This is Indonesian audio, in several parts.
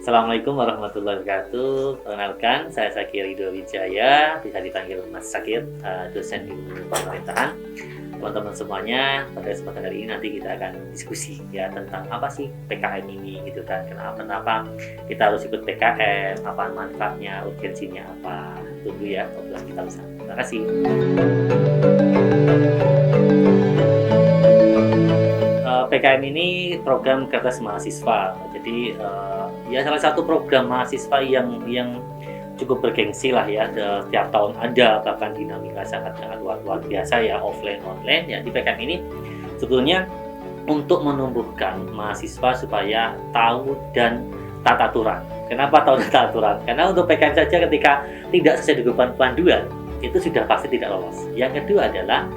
Assalamualaikum warahmatullahi wabarakatuh. Perkenalkan, saya Sakir Ridho Wijaya, bisa dipanggil Mas Sakir, dosen ilmu pemerintahan. Teman-teman semuanya, pada kesempatan hari ini nanti kita akan diskusi ya tentang apa sih PKM ini gitu kan. Kenapa kita harus ikut PKM, apa manfaatnya, urgensinya apa. Tunggu ya obrolan kita bersama. Terima kasih. PKM ini program kertas mahasiswa. Jadi ya salah satu program mahasiswa yang cukup bergengsi lah ya. Setiap tahun ada, bahkan dinamika sangat luar biasa ya, offline online ya. Di PKM ini sebetulnya untuk menumbuhkan mahasiswa supaya tahu dan tata aturan. Kenapa tahu dan tata aturan? Karena untuk PKM saja ketika tidak sesuai dengan panduan itu sudah pasti tidak lolos. Yang kedua adalah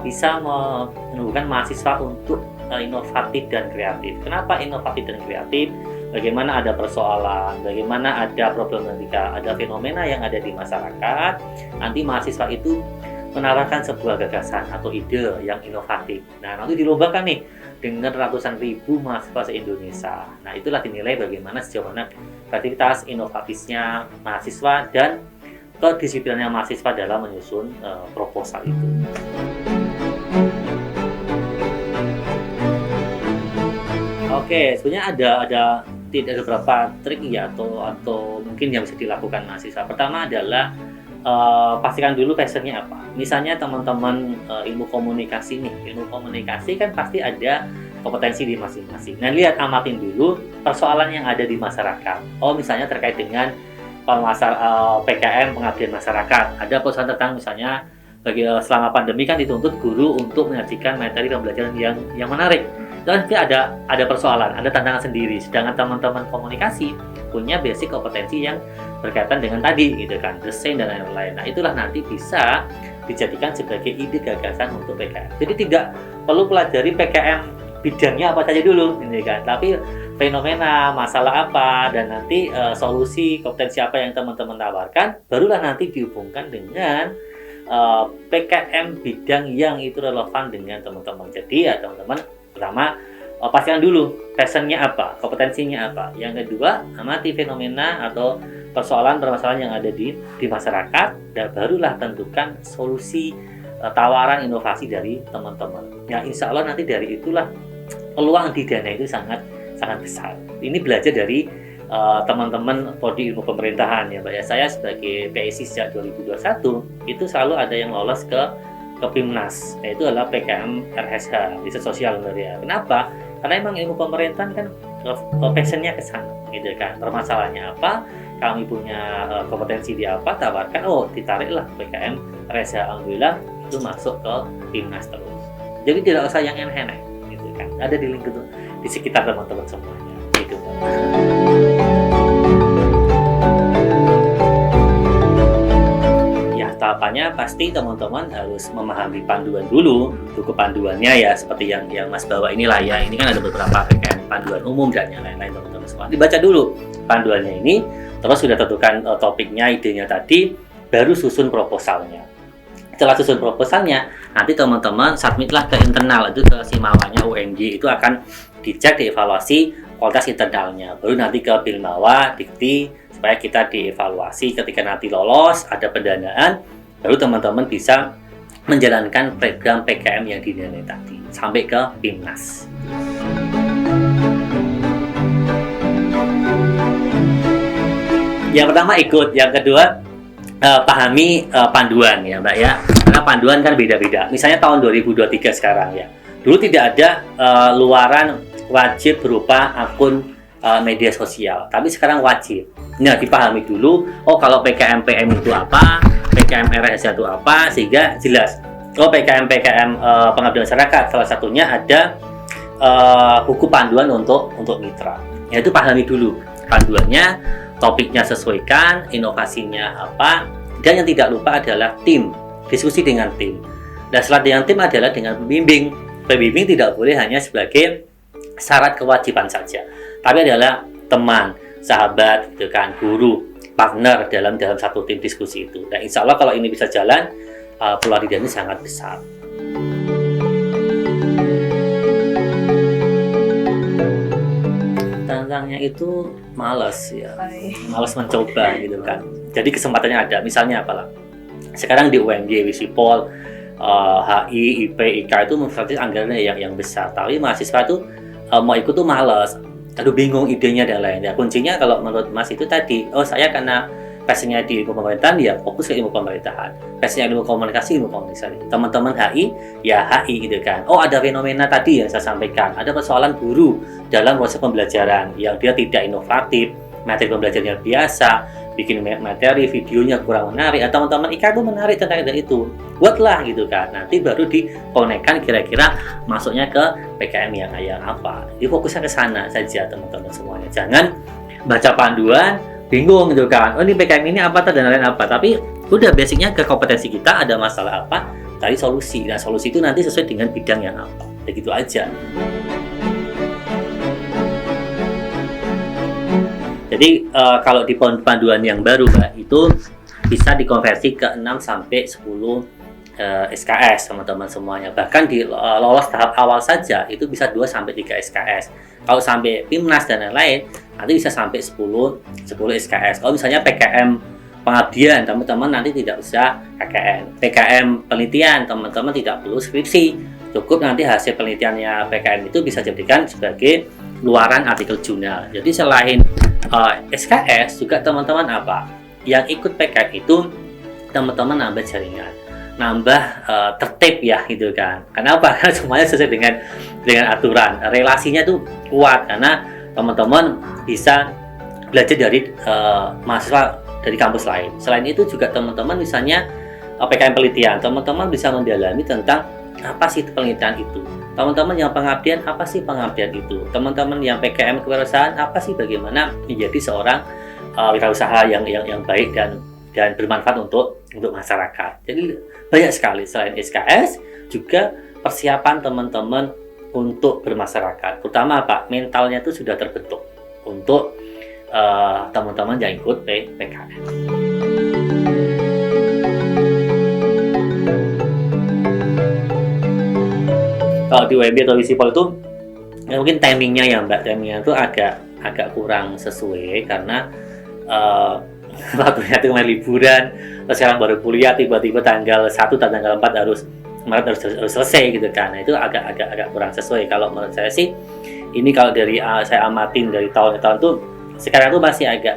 bisa menumbuhkan mahasiswa untuk inovatif dan kreatif. Kenapa inovatif dan kreatif? Bagaimana ada persoalan, bagaimana ada problematika, ada fenomena yang ada di masyarakat. Nanti mahasiswa itu menawarkan sebuah gagasan atau ide yang inovatif. Nah, nanti dilombakan nih dengan ratusan ribu mahasiswa se-Indonesia. Nah, itulah dinilai bagaimana sejauh mana kreativitas, inovatifnya mahasiswa dan kedisiplinannya mahasiswa dalam menyusun proposal itu. Oke, sebenarnya ada beberapa trik ya atau mungkin yang bisa dilakukan mahasiswa. Pertama adalah pastikan dulu passionnya apa. Misalnya teman-teman ilmu komunikasi nih, ilmu komunikasi kan pasti ada kompetensi di masing-masing. Nah, lihat amatin dulu persoalan yang ada di masyarakat. Oh, misalnya terkait dengan PKM pengabdian masyarakat. Ada persoalan tentang misalnya selama pandemi kan dituntut guru untuk menyajikan materi pembelajaran yang menarik. Dan nanti ada persoalan, ada tantangan sendiri. Sedangkan teman-teman komunikasi punya basic kompetensi yang berkaitan dengan tadi, gitu kan, desain dan lain-lain. Nah, itulah nanti bisa dijadikan sebagai ide gagasan untuk PKM. Jadi tidak perlu pelajari PKM bidangnya apa saja dulu, gitu kan. Tapi fenomena, masalah apa, dan nanti solusi, kompetensi apa yang teman-teman tawarkan, barulah nanti dihubungkan dengan PKM bidang yang itu relevan dengan teman-teman. Jadi ya teman-teman, pertama pastikan dulu passionnya apa, kompetensinya apa. Yang kedua, amati fenomena atau permasalahan yang ada di masyarakat, dan barulah tentukan solusi tawaran inovasi dari teman-teman. Ya, insya Allah nanti dari itulah peluang di dana itu sangat besar. Ini belajar dari teman-teman prodi ilmu pemerintahan ya Mbak ya. Saya sebagai PSI sejak 2021 itu selalu ada yang lolos ke PIMNAS, yaitu adalah PKM RSH, riset sosial sebenarnya. Kenapa? Karena emang ilmu pemerintahan kan passionnya ke sana, gitu kan. Permasalahannya apa? Kami punya kompetensi di apa? Tawarkan, ditariklah PKM RSH. Alhamdulillah itu masuk ke PIMNAS terus. Jadi tidak usah yang enek-enek, gitu kan. Ada di lingkup di sekitar teman-teman semuanya, gitu. Tahapannya pasti teman-teman harus memahami panduan dulu, buku panduannya ya seperti yang Mas bawa inilah ya. Ini kan ada beberapa PKM panduan umum dan yang lain-lain teman-teman semua. Dibaca dulu panduannya ini, terus sudah tentukan topiknya, idenya tadi, baru susun proposalnya. Setelah susun proposalnya, nanti teman-teman submitlah ke internal, itu ke Simawanya UNJ, itu akan dicek, dievaluasi kualitas internalnya. Baru nanti ke Bilmawa, Dikti, supaya kita dievaluasi. Ketika nanti lolos, ada pendanaan, baru teman-teman bisa menjalankan program PKM yang dinilai tadi sampai ke PIMNAS. Yang pertama ikut, yang kedua pahami panduan ya Mbak ya. Karena panduan kan beda-beda. Misalnya tahun 2023 sekarang ya. Dulu tidak ada luaran wajib berupa akun media sosial, tapi sekarang wajib. Nah, dipahami dulu, kalau PKM PM itu apa, PKM RSH itu apa, sehingga jelas. PKM pengabdian masyarakat, salah satunya ada buku panduan untuk mitra. Ya, itu pahami dulu panduannya, topiknya sesuaikan, inovasinya apa, dan yang tidak lupa adalah tim, diskusi dengan tim. Dan setelah dengan tim adalah dengan pembimbing. Pembimbing tidak boleh hanya sebagai syarat kewajiban saja, tapi adalah teman, sahabat, gitu kan, guru, partner dalam satu tim diskusi itu. Dan insya Allah kalau ini bisa jalan, peluang ini sangat besar. rasanya itu males ya, Baik. males mencoba gitu kan. Jadi kesempatannya ada, misalnya apalah sekarang di UMY, Wisipol, HI, IP, IK itu memfasilitasi anggarannya yang besar, tapi mahasiswa itu mau ikut tuh males, aduh bingung idenya dan lain. Ya kuncinya kalau menurut Mas itu tadi, saya karena passionnya di ilmu pemerintahan ya fokus ke ilmu pemerintahan, passionnya ilmu komunikasi, teman-teman HI ya HI gitu kan. Ada fenomena tadi yang saya sampaikan, ada persoalan guru dalam proses pembelajaran yang dia tidak inovatif, materi pembelajarannya biasa, bikin materi videonya kurang menarik, atau teman-teman IK itu menarik tentang itu, buatlah gitu kan. Nanti baru dikonekkan kira-kira masuknya ke PKM yang apa. Jadi fokusnya ke sana saja teman-teman semuanya. Jangan baca panduan bingung gitu kan. Ini PKM ini apa dan lain apa. Tapi udah basicnya ke kompetensi kita, ada masalah apa, cari solusi. Nah, solusi itu nanti sesuai dengan bidang yang apa. Begitu aja. Jadi kalau di panduan yang baru Mbak, itu bisa dikonversi ke 6 sampai 10 SKS teman-teman semuanya. Bahkan di lolos tahap awal saja itu bisa 2 sampai 3 SKS. Kalau sampai PIMNAS dan lain-lain nanti bisa sampai 10 SKS. Kalau misalnya PKM pengabdian, teman-teman nanti tidak usah KKN. PKM penelitian, teman-teman tidak perlu skripsi. Cukup nanti hasil penelitiannya PKM itu bisa jadikan sebagai luaran artikel jurnal. Jadi selain SKS juga teman-teman apa yang ikut PKM itu teman-teman nambah jaringan, nambah tertib ya gitu kan. Kenapa? Karena semuanya sesuai dengan aturan, relasinya tuh kuat karena teman-teman bisa belajar dari mahasiswa dari kampus lain. Selain itu juga teman-teman misalnya PKM penelitian, teman-teman bisa mendalami tentang apa sih penelitian itu. Teman-teman yang pengabdian, apa sih pengabdian itu? Teman-teman yang PKM kewirausahaan, apa sih bagaimana menjadi seorang wirausaha yang baik dan bermanfaat untuk masyarakat. Jadi banyak sekali selain SKS juga persiapan teman-teman untuk bermasyarakat. Terutama apa? Mentalnya itu sudah terbentuk untuk teman-teman yang ikut PKM. Kalau di UMY atau Wisipol itu ya mungkin timingnya ya Mbak, timingnya itu agak kurang sesuai karena waktunya itu main liburan, terus sekarang baru kuliah, tiba-tiba tanggal 1 atau tanggal 4 harus selesai gitu kan. Nah, itu agak kurang sesuai. Kalau menurut saya sih ini kalau dari saya amatin dari tahun ke tahun tuh sekarang tuh masih agak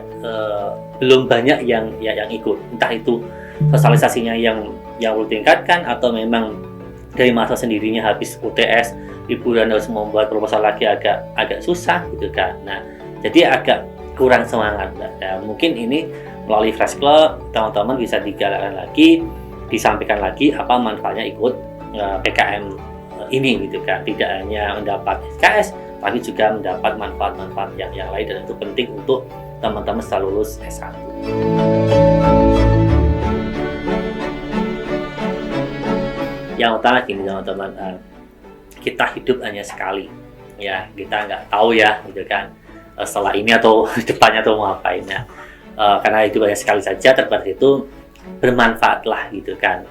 belum banyak yang ikut, entah itu sosialisasinya yang perlu tingkatkan atau memang dari masa sendirinya habis UTS liburan harus membuat proposal lagi agak susah gitu kan. Nah, jadi agak kurang semangat Mbak. Nah, mungkin ini melalui Fresh Club teman-teman bisa digalakkan lagi, disampaikan lagi apa manfaatnya ikut PKM ini gitu kan. Tidak hanya mendapat SKS tapi juga mendapat manfaat-manfaat yang lain, dan itu penting untuk teman-teman setelah lulus S1. Yang utama gini teman-teman, kita hidup hanya sekali ya, kita nggak tahu ya gitu kan setelah ini atau depannya atau mau ngapain ya. Karena hidup hanya sekali saja, terbatas itu bermanfaatlah gitu kan.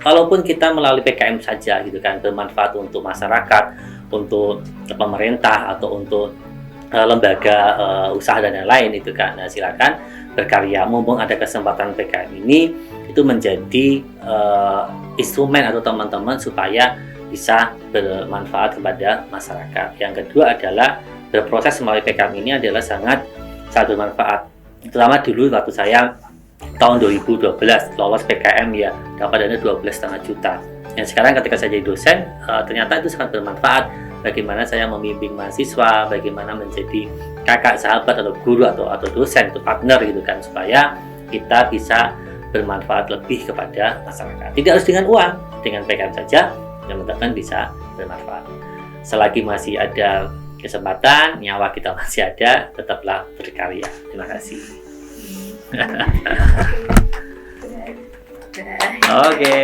Walaupun kita melalui PKM saja gitu kan, bermanfaat untuk masyarakat, untuk pemerintah atau untuk lembaga usaha dan lain-lain itu kan. Nah, silakan berkarya, mumpung ada kesempatan PKM ini itu menjadi instrumen atau teman-teman supaya bisa bermanfaat kepada masyarakat. Yang kedua adalah berproses melalui PKM ini adalah sangat bermanfaat. Terutama dulu waktu saya tahun 2012 lolos PKM ya, dapat dana 12,5 juta. Yang sekarang ketika saya jadi dosen ternyata itu sangat bermanfaat. Bagaimana saya membimbing mahasiswa, bagaimana menjadi kakak, sahabat atau guru atau dosen, atau partner gitu kan, supaya kita bisa bermanfaat lebih kepada masyarakat. Tidak harus dengan uang, dengan PKM saja teman-teman bisa bermanfaat. Selagi masih ada kesempatan, nyawa kita masih ada, tetaplah berkarya. Terima kasih. Oke.